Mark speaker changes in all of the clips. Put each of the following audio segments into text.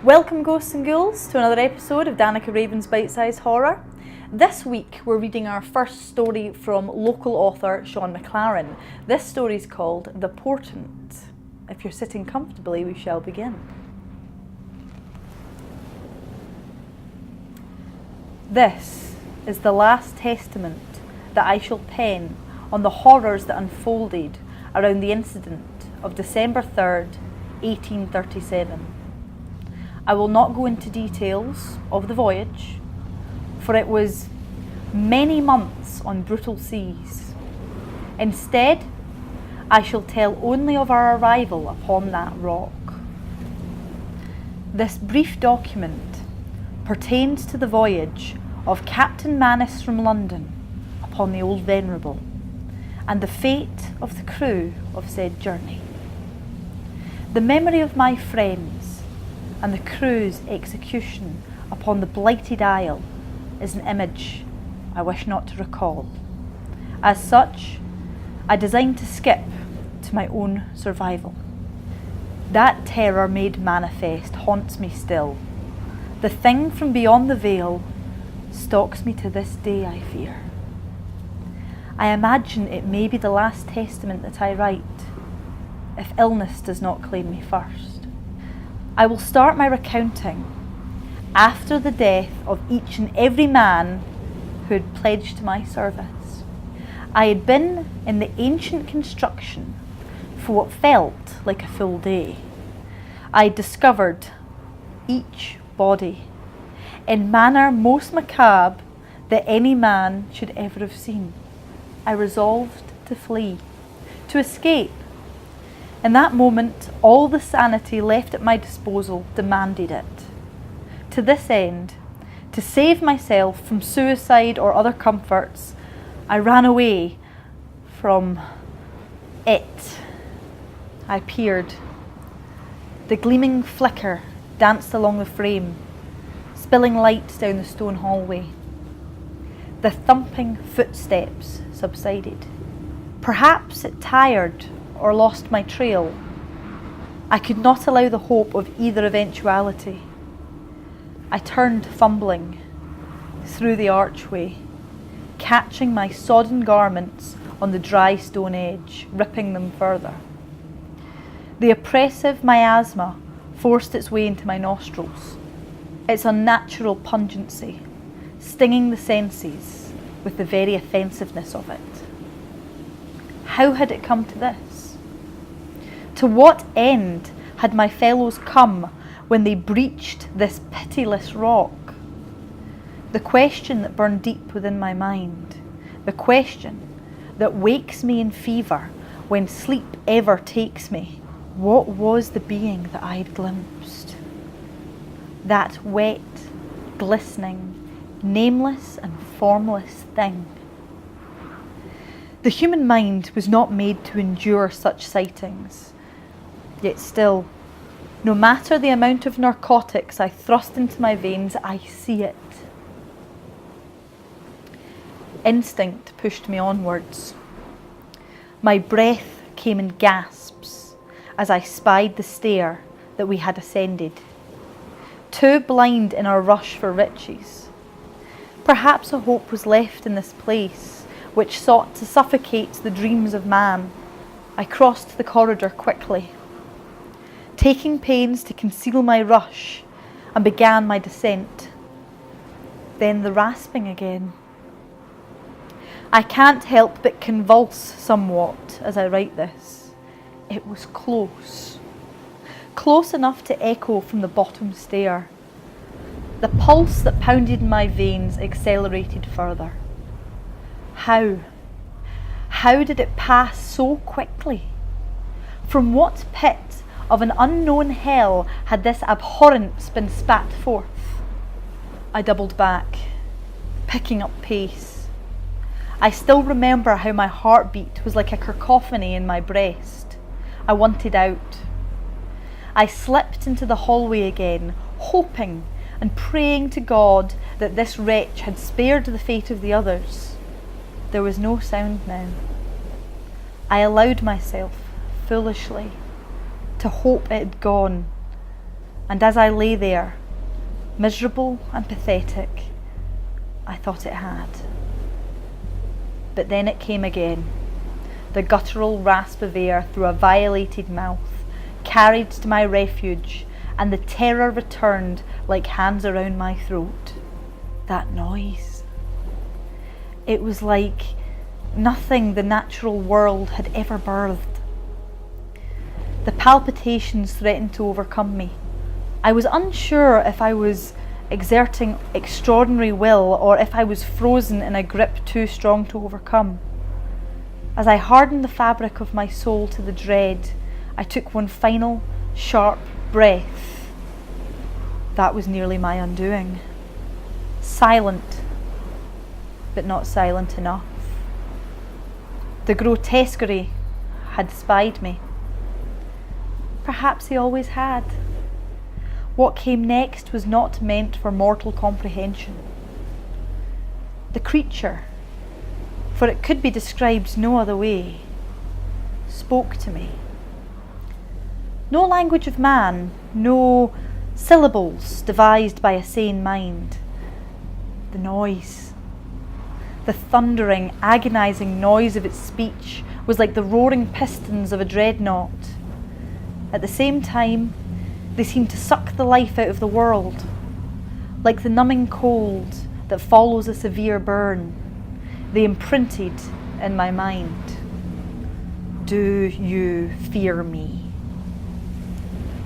Speaker 1: Welcome ghosts and ghouls to another episode of Danica Raven's BiteSize Horror. This week we're reading our first story from local author Shaun McLaren. This story is called The Portent. If you're sitting comfortably, we shall begin. This is the last testament that I shall pen on the horrors that unfolded around the incident of December 3rd, 1837. I will not go into details of the voyage, for it was many months on brutal seas. Instead, I shall tell only of our arrival upon that rock. This brief document pertains to the voyage of Captain Manus from London upon the Old Venerable, and the fate of the crew of said journey. The memory of my friends and the crew's execution upon the blighted isle is an image I wish not to recall. As such, I design to skip to my own survival. That terror made manifest haunts me still. The thing from beyond the veil stalks me to this day, I fear. I imagine it may be the last testament that I write, if illness does not claim me first. I will start my recounting after the death of each and every man who had pledged to my service. I had been in the ancient construction for what felt like a full day. I had discovered each body in manner most macabre that any man should ever have seen. I resolved to flee, to escape. In that moment, all the sanity left at my disposal demanded it. To this end, to save myself from suicide or other comforts, I ran away from it. I peered. The gleaming flicker danced along the frame, spilling light down the stone hallway. The thumping footsteps subsided. Perhaps it tired or lost my trail. I could not allow the hope of either eventuality. I turned fumbling through the archway, catching my sodden garments on the dry stone edge, ripping them further. The oppressive miasma forced its way into my nostrils, its unnatural pungency stinging the senses with the very offensiveness of it. How had it come to this? To what end had my fellows come when they breached this pitiless rock? The question that burned deep within my mind, the question that wakes me in fever when sleep ever takes me, what was the being that I had glimpsed? That wet, glistening, nameless and formless thing. The human mind was not made to endure such sightings. Yet still, no matter the amount of narcotics I thrust into my veins, I see it. Instinct pushed me onwards. My breath came in gasps as I spied the stair that we had ascended. Too blind in our rush for riches. Perhaps a hope was left in this place which sought to suffocate the dreams of man. I crossed the corridor quickly, taking pains to conceal my rush, and began my descent. Then the rasping again. I can't help but convulse somewhat as I write this. It was close. Close enough to echo from the bottom stair. The pulse that pounded in my veins accelerated further. How? How did it pass so quickly? From what pit of an unknown hell had this abhorrence been spat forth? I doubled back, picking up pace. I still remember how my heartbeat was like a cacophony in my breast. I wanted out. I slipped into the hallway again, hoping and praying to God that this wretch had spared the fate of the others. There was no sound now. I allowed myself, foolishly, to hope it had gone, And as I lay there, miserable and pathetic, I thought it had. But then it came again, the guttural rasp of air through a violated mouth, carried to my refuge, and the terror returned like hands around my throat. That noise. It was like nothing the natural world had ever birthed. The palpitations threatened to overcome me. I was unsure if I was exerting extraordinary will or if I was frozen in a grip too strong to overcome. As I hardened the fabric of my soul to the dread, I took one final, sharp breath. That was nearly my undoing. Silent, but not silent enough. The grotesquerie had spied me. Perhaps he always had. What came next was not meant for mortal comprehension. The creature, for it could be described no other way, spoke to me. No language of man, no syllables devised by a sane mind. The noise, the thundering, agonizing noise of its speech was like the roaring pistons of a dreadnought. At the same time, they seemed to suck the life out of the world, like the numbing cold that follows a severe burn. They imprinted in my mind. Do you fear me?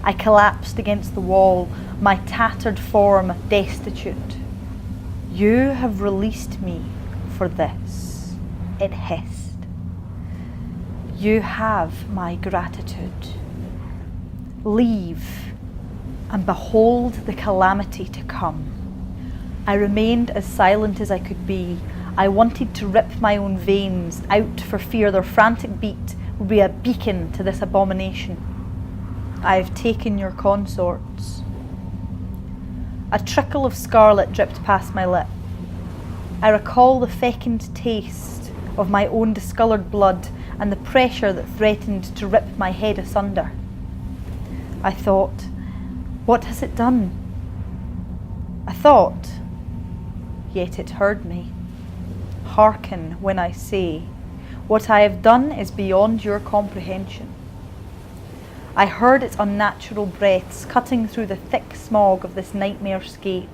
Speaker 1: I collapsed against the wall, my tattered form destitute. You have released me for this, it hissed. You have my gratitude. Leave and behold the calamity to come. I remained as silent as I could be. I wanted to rip my own veins out for fear their frantic beat would be a beacon to this abomination. I have taken your consorts. A trickle of scarlet dripped past my lip. I recall the fecund taste of my own discoloured blood and the pressure that threatened to rip my head asunder. I thought, what has it done? I thought, yet it heard me. Hearken when I say, what I have done is beyond your comprehension. I heard its unnatural breaths cutting through the thick smog of this nightmare scape,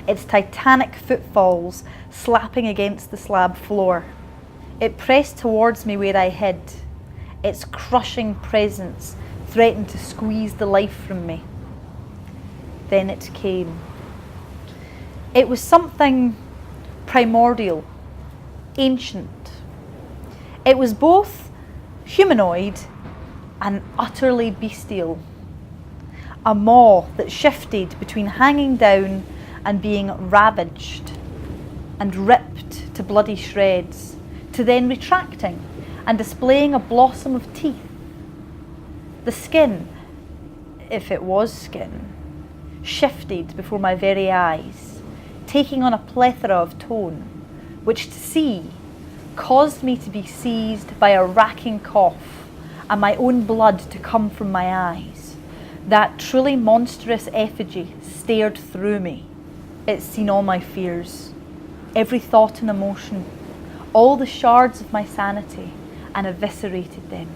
Speaker 1: its titanic footfalls slapping against the slab floor. It pressed towards me where I hid. Its crushing presence threatened to squeeze the life from me. Then it came. It was something primordial, ancient. It was both humanoid and utterly bestial. A maw that shifted between hanging down and being ravaged and ripped to bloody shreds, to then retracting and displaying a blossom of teeth. The skin, if it was skin, shifted before my very eyes, taking on a plethora of tone, which to see caused me to be seized by a racking cough and my own blood to come from my eyes. That truly monstrous effigy stared through me. It's seen all my fears, every thought and emotion, all the shards of my sanity, and eviscerated them.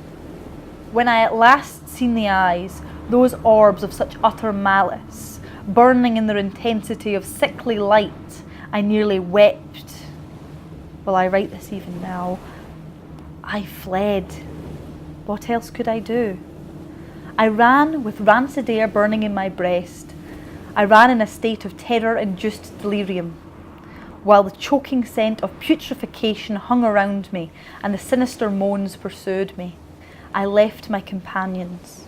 Speaker 1: When I at last seen the eyes, those orbs of such utter malice, burning in their intensity of sickly light, I nearly wept. Well, I write this even now. I fled. What else could I do? I ran with rancid air burning in my breast. I ran in a state of terror-induced delirium, while the choking scent of putrefaction hung around me and the sinister moans pursued me. I left my companions,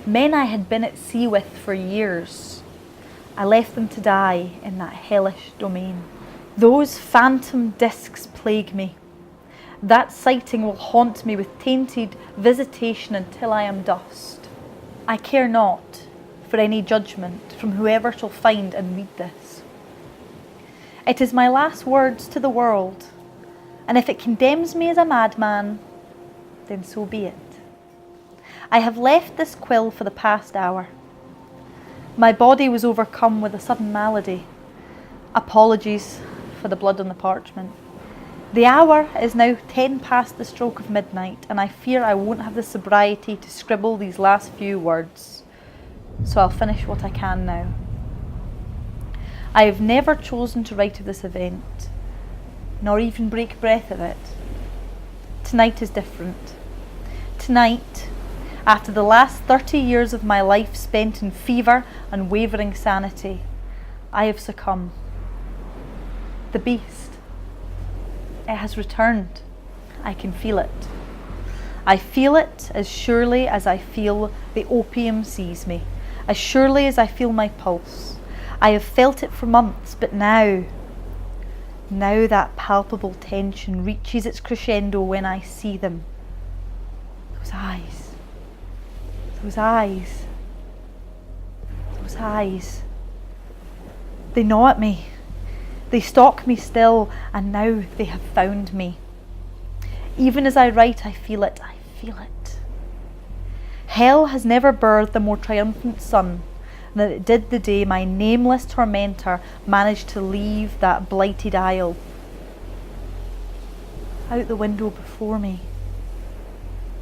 Speaker 1: men I had been at sea with for years. I left them to die in that hellish domain. Those phantom discs plague me. That sighting will haunt me with tainted visitation until I am dust. I care not for any judgment from whoever shall find and read this. It is my last words to the world, and if it condemns me as a madman, then so be it. I have left this quill for the past hour. My body was overcome with a sudden malady. Apologies for the blood on the parchment. The hour is now 10 past the stroke of midnight, and I fear I won't have the sobriety to scribble these last few words, so I'll finish what I can now. I have never chosen to write of this event, nor even break breath of it. Tonight is different. Tonight, after the last 30 years of my life spent in fever and wavering sanity, I have succumbed. The beast, it has returned. I can feel it. I feel it as surely as I feel the opium seize me, as surely as I feel my pulse. I have felt it for months, but now that palpable tension reaches its crescendo when I see them. Those eyes. Those eyes. Those eyes. They gnaw at me. They stalk me still, and now they have found me. Even as I write, I feel it. I feel it. Hell has never birthed a more triumphant son than it did the day my nameless tormentor managed to leave that blighted isle. Out the window before me.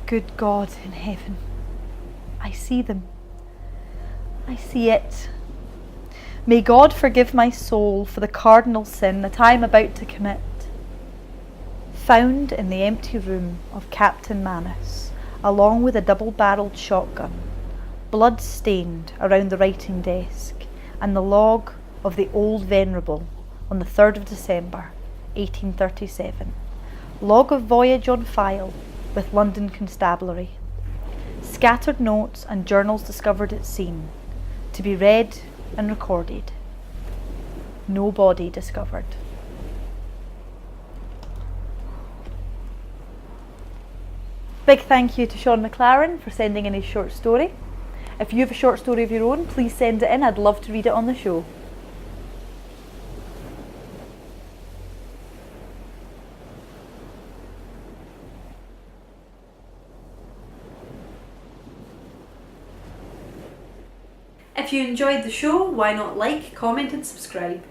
Speaker 1: Good God in heaven. I see them. I see it. May God forgive my soul for the cardinal sin that I am about to commit. Found in the empty room of Captain Manus, along with a double-barrelled shotgun, blood-stained around the writing desk, and the log of the Old Venerable on the 3rd of December, 1837. Log of voyage on file with London Constabulary. Scattered notes and journals discovered at scene, to be read and recorded. No body discovered. Big thank you to Shaun McLaren for sending in his short story. If you have a short story of your own, please send it in. I'd love to read it on the show. If you enjoyed the show, why not like, comment and subscribe.